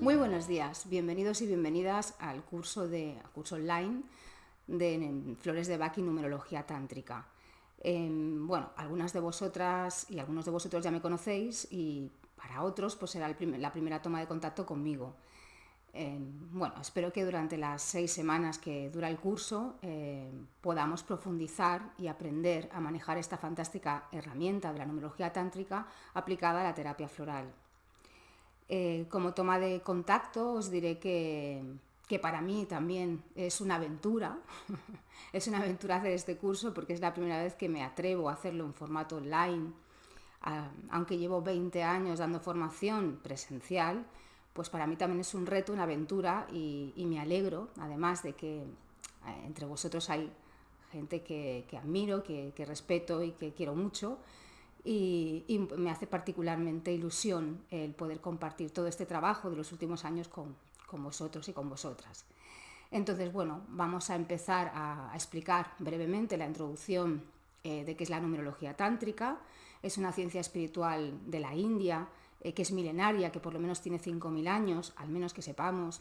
Muy buenos días, bienvenidos y bienvenidas al curso online de Flores de Bach y Numerología Tántrica. Bueno, algunas de vosotras y algunos de vosotros ya me conocéis y para otros pues será la primera toma de contacto conmigo. Bueno, espero que durante las 6 semanas que dura el curso podamos profundizar y aprender a manejar esta fantástica herramienta de la numerología tántrica aplicada a la terapia floral. Como toma de contacto os diré que para mí también es una aventura, es una aventura hacer este curso porque es la primera vez que me atrevo a hacerlo en formato online. Aunque llevo 20 años dando formación presencial, pues para mí también es un reto, una aventura y me alegro, además de que entre vosotros hay gente que admiro, que respeto y que quiero mucho. Y me hace particularmente ilusión el poder compartir todo este trabajo de los últimos años con vosotros y con vosotras. Entonces, bueno, vamos a empezar a explicar brevemente la introducción de qué es la numerología tántrica. Es una ciencia espiritual de la India, que es milenaria, que por lo menos tiene 5.000 años, al menos que sepamos,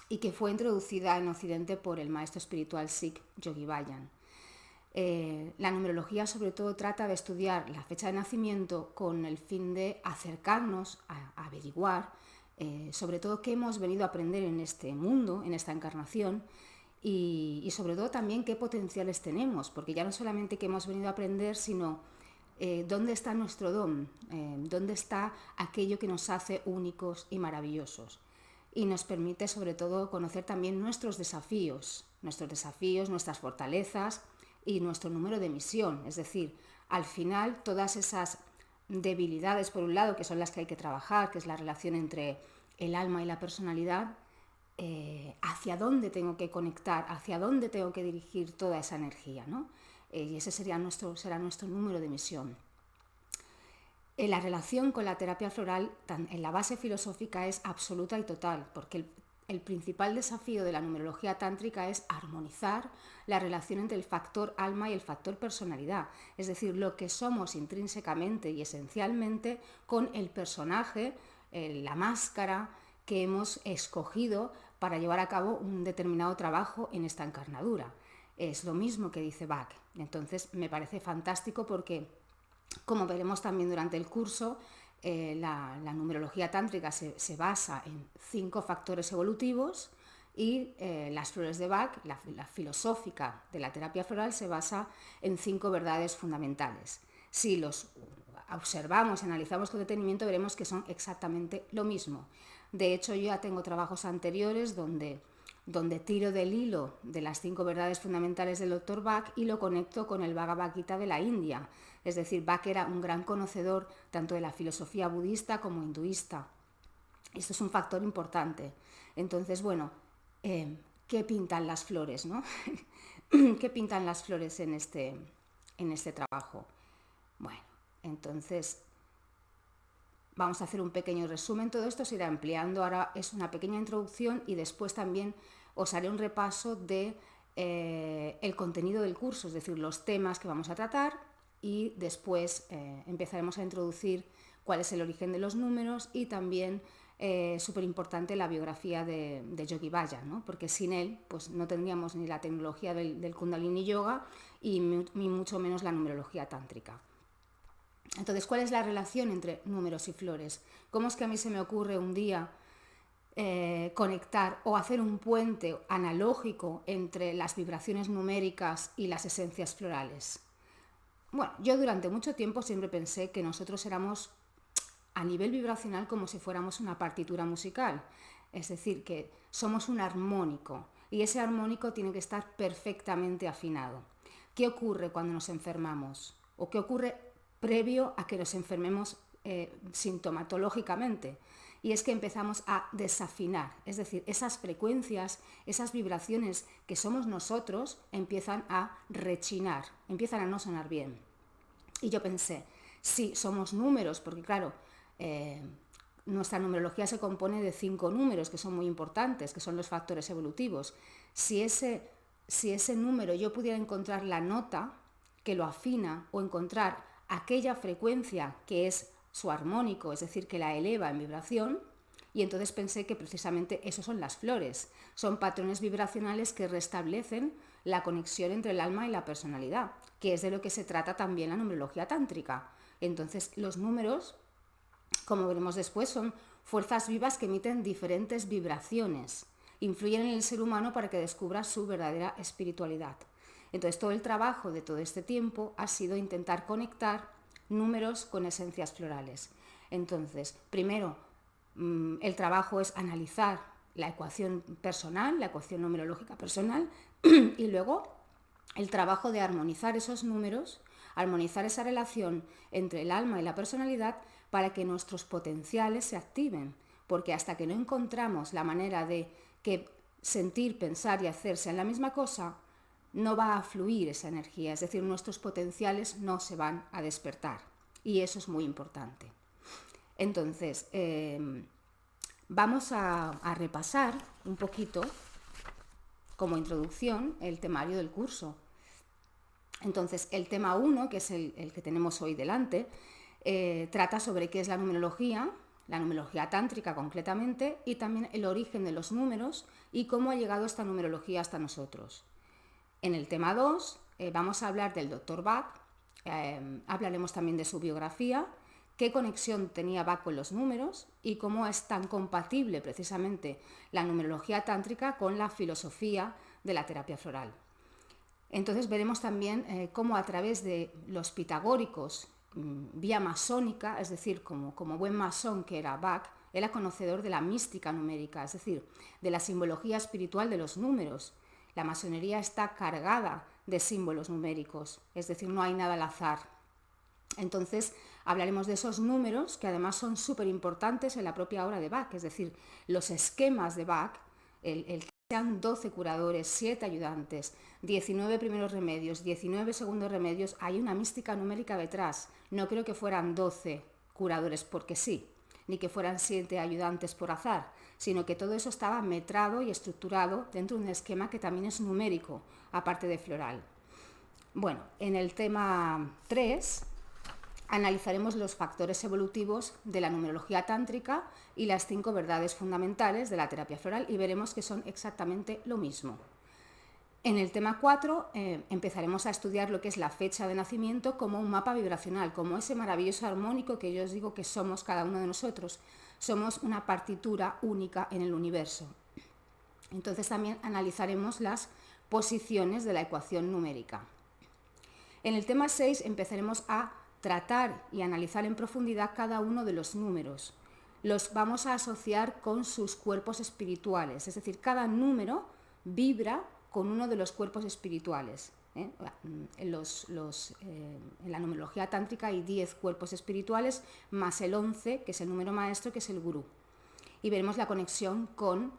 y que fue introducida en Occidente por el maestro espiritual Sikh Yogi Bhajan. La numerología sobre todo trata de estudiar la fecha de nacimiento con el fin de acercarnos a averiguar sobre todo qué hemos venido a aprender en este mundo, en esta encarnación y sobre todo también qué potenciales tenemos, porque ya no solamente qué hemos venido a aprender, sino dónde está nuestro don, dónde está aquello que nos hace únicos y maravillosos. Y nos permite sobre todo conocer también nuestros desafíos, nuestras fortalezas y nuestro número de misión. Es decir, al final todas esas debilidades, por un lado, que son las que hay que trabajar, que es la relación entre el alma y la personalidad, hacia dónde tengo que conectar, hacia dónde tengo que dirigir toda esa energía, ¿no? Y ese será nuestro número de misión. La relación con la terapia floral en la base filosófica es absoluta y total, porque el principal desafío de la numerología tántrica es armonizar la relación entre el factor alma y el factor personalidad, es decir, lo que somos intrínsecamente y esencialmente con el personaje, la máscara que hemos escogido para llevar a cabo un determinado trabajo en esta encarnadura. Es lo mismo que dice Bach. Entonces me parece fantástico porque, como veremos también durante el curso, la numerología tántrica se basa en 5 factores evolutivos y las flores de Bach, la filosófica de la terapia floral, se basa en 5 verdades fundamentales. Si los observamos, analizamos con detenimiento, veremos que son exactamente lo mismo. De hecho, yo ya tengo trabajos anteriores donde tiro del hilo de las 5 verdades fundamentales del Dr. Bach y lo conecto con el Bhagavad Gita de la India. Es decir, Bach era un gran conocedor tanto de la filosofía budista como hinduista. Esto es un factor importante. Entonces, bueno, ¿qué pintan las flores, no? ¿Qué pintan las flores en este trabajo? Bueno, entonces vamos a hacer un pequeño resumen. Todo esto se irá ampliando. Ahora es una pequeña introducción y después también os haré un repaso de el contenido del curso, es decir, los temas que vamos a tratar, y después empezaremos a introducir cuál es el origen de los números y también, súper importante, la biografía de Yogi Bhajan, ¿no? Porque sin él pues no tendríamos ni la tecnología del Kundalini Yoga y mucho menos la numerología tántrica. Entonces, ¿cuál es la relación entre números y flores? ¿Cómo es que a mí se me ocurre un día conectar o hacer un puente analógico entre las vibraciones numéricas y las esencias florales? Bueno, yo durante mucho tiempo siempre pensé que nosotros éramos a nivel vibracional como si fuéramos una partitura musical, es decir, que somos un armónico y ese armónico tiene que estar perfectamente afinado. ¿Qué ocurre cuando nos enfermamos? ¿O qué ocurre previo a que nos enfermemos sintomatológicamente? Y es que empezamos a desafinar, es decir, esas frecuencias, esas vibraciones que somos nosotros empiezan a rechinar, empiezan a no sonar bien. Y yo pensé, sí, somos números, porque claro, nuestra numerología se compone de 5 números que son muy importantes, que son los factores evolutivos. Si ese número yo pudiera encontrar la nota que lo afina o encontrar aquella frecuencia que es su armónico, es decir, que la eleva en vibración, y entonces pensé que precisamente eso son las flores, son patrones vibracionales que restablecen la conexión entre el alma y la personalidad, que es de lo que se trata también la numerología tántrica. Entonces los números, como veremos después, son fuerzas vivas que emiten diferentes vibraciones, influyen en el ser humano para que descubra su verdadera espiritualidad. Entonces todo el trabajo de todo este tiempo ha sido intentar conectar números con esencias florales. Entonces, primero, el trabajo es analizar la ecuación personal, la ecuación numerológica personal, y luego el trabajo de armonizar esos números, armonizar esa relación entre el alma y la personalidad para que nuestros potenciales se activen, porque hasta que no encontramos la manera de que sentir, pensar y hacer sean la misma cosa, no va a fluir esa energía, es decir, nuestros potenciales no se van a despertar, y eso es muy importante. Entonces, vamos a repasar un poquito, como introducción, el temario del curso. Entonces, el tema 1, que es el que tenemos hoy delante, trata sobre qué es la numerología tántrica concretamente, y también el origen de los números y cómo ha llegado esta numerología hasta nosotros. En el tema 2 vamos a hablar del Dr. Bach, hablaremos también de su biografía, qué conexión tenía Bach con los números y cómo es tan compatible precisamente la numerología tántrica con la filosofía de la terapia floral. Entonces veremos también cómo a través de los pitagóricos, vía masónica, es decir, como buen masón que era Bach, era conocedor de la mística numérica, es decir, de la simbología espiritual de los números. La masonería está cargada de símbolos numéricos, es decir, no hay nada al azar. Entonces hablaremos de esos números que además son súper importantes en la propia obra de Bach, es decir, los esquemas de Bach, el que sean 12 curadores, 7 ayudantes, 19 primeros remedios, 19 segundos remedios, hay una mística numérica detrás. No creo que fueran 12 curadores porque sí, ni que fueran 7 ayudantes por azar, sino que todo eso estaba metrado y estructurado dentro de un esquema que también es numérico, aparte de floral. Bueno, en el tema 3 analizaremos los factores evolutivos de la numerología tántrica y las 5 verdades fundamentales de la terapia floral, y veremos que son exactamente lo mismo. En el tema 4 empezaremos a estudiar lo que es la fecha de nacimiento como un mapa vibracional, como ese maravilloso armónico que yo os digo que somos cada uno de nosotros. Somos una partitura única en el universo. Entonces también analizaremos las posiciones de la ecuación numérica. En el tema 6 empezaremos a tratar y analizar en profundidad cada uno de los números. Los vamos a asociar con sus cuerpos espirituales, es decir, cada número vibra con uno de los cuerpos espirituales. En la numerología tántrica hay 10 cuerpos espirituales más el 11, que es el número maestro, que es el gurú. Y veremos la conexión con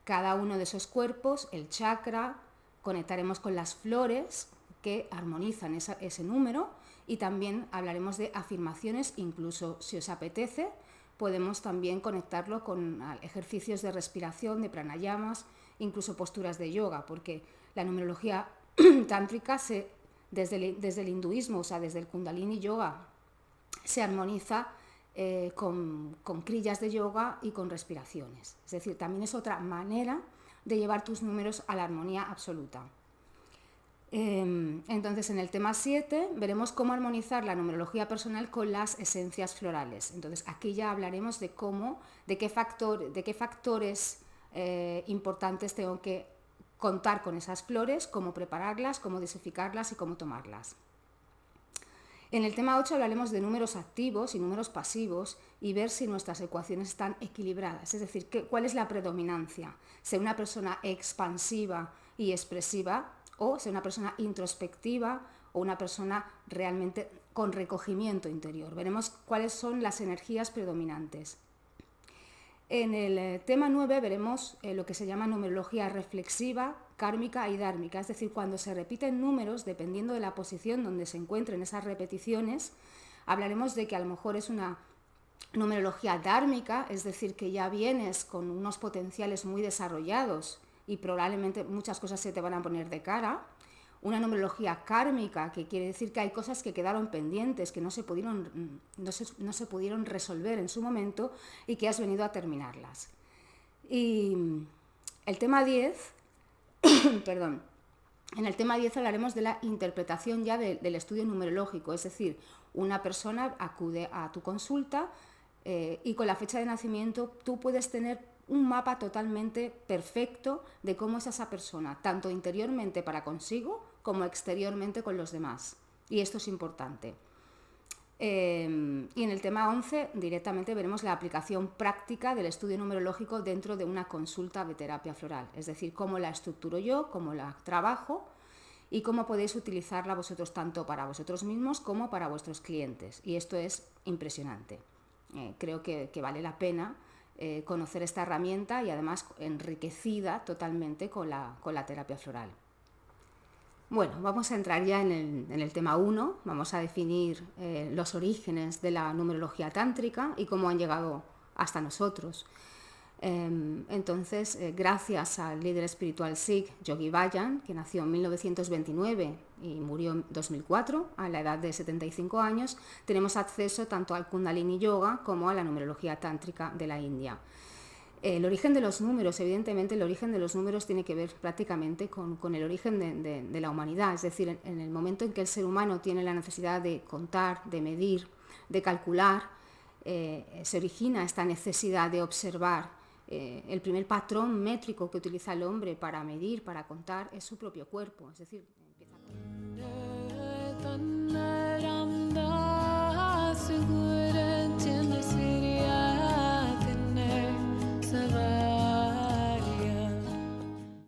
cada uno de esos cuerpos, el chakra, conectaremos con las flores que armonizan ese número, y también hablaremos de afirmaciones, incluso si os apetece, podemos también conectarlo con ejercicios de respiración, de pranayamas, incluso posturas de yoga, porque la numerología tántrica desde el hinduismo, o sea, desde el kundalini yoga, se armoniza con crillas de yoga y con respiraciones. Es decir, también es otra manera de llevar tus números a la armonía absoluta. Entonces, en el tema 7 veremos cómo armonizar la numerología personal con las esencias florales. Entonces, aquí ya hablaremos de qué factores importantes tengo que contar con esas flores, cómo prepararlas, cómo dosificarlas y cómo tomarlas. En el tema 8 hablaremos de números activos y números pasivos y ver si nuestras ecuaciones están equilibradas, es decir, cuál es la predominancia, ser una persona expansiva y expresiva o ser una persona introspectiva o una persona realmente con recogimiento interior. Veremos cuáles son las energías predominantes. En el tema 9 veremos lo que se llama numerología reflexiva, kármica y dármica, es decir, cuando se repiten números, dependiendo de la posición donde se encuentren esas repeticiones, hablaremos de que a lo mejor es una numerología dármica, es decir, que ya vienes con unos potenciales muy desarrollados y probablemente muchas cosas se te van a poner de cara, una numerología kármica, que quiere decir que hay cosas que quedaron pendientes, que no se pudieron resolver en su momento y que has venido a terminarlas. Y el tema 10, perdón, en el tema 10 hablaremos de la interpretación ya del estudio numerológico, es decir, una persona acude a tu consulta y con la fecha de nacimiento tú puedes tener un mapa totalmente perfecto de cómo es esa persona, tanto interiormente para consigo como exteriormente con los demás. Y esto es importante. Y en el tema 11 directamente veremos la aplicación práctica del estudio numerológico dentro de una consulta de terapia floral, es decir, cómo la estructuro yo, cómo la trabajo y cómo podéis utilizarla vosotros tanto para vosotros mismos como para vuestros clientes. Y esto es impresionante. Creo que vale la pena conocer esta herramienta y además enriquecida totalmente con la terapia floral. Bueno, vamos a entrar ya en el tema 1, vamos a definir los orígenes de la numerología tántrica y cómo han llegado hasta nosotros. Entonces, gracias al líder espiritual Sikh Yogi Bhajan, que nació en 1929 y murió en 2004 a la edad de 75 años, tenemos acceso tanto al Kundalini Yoga como a la numerología tántrica de la India. El origen de los números, evidentemente el origen de los números tiene que ver prácticamente con el origen de la humanidad, es decir, en el momento en que el ser humano tiene la necesidad de contar, de medir, de calcular, se origina esta necesidad de observar. El primer patrón métrico que utiliza el hombre para medir, para contar, es su propio cuerpo, es decir, empieza con...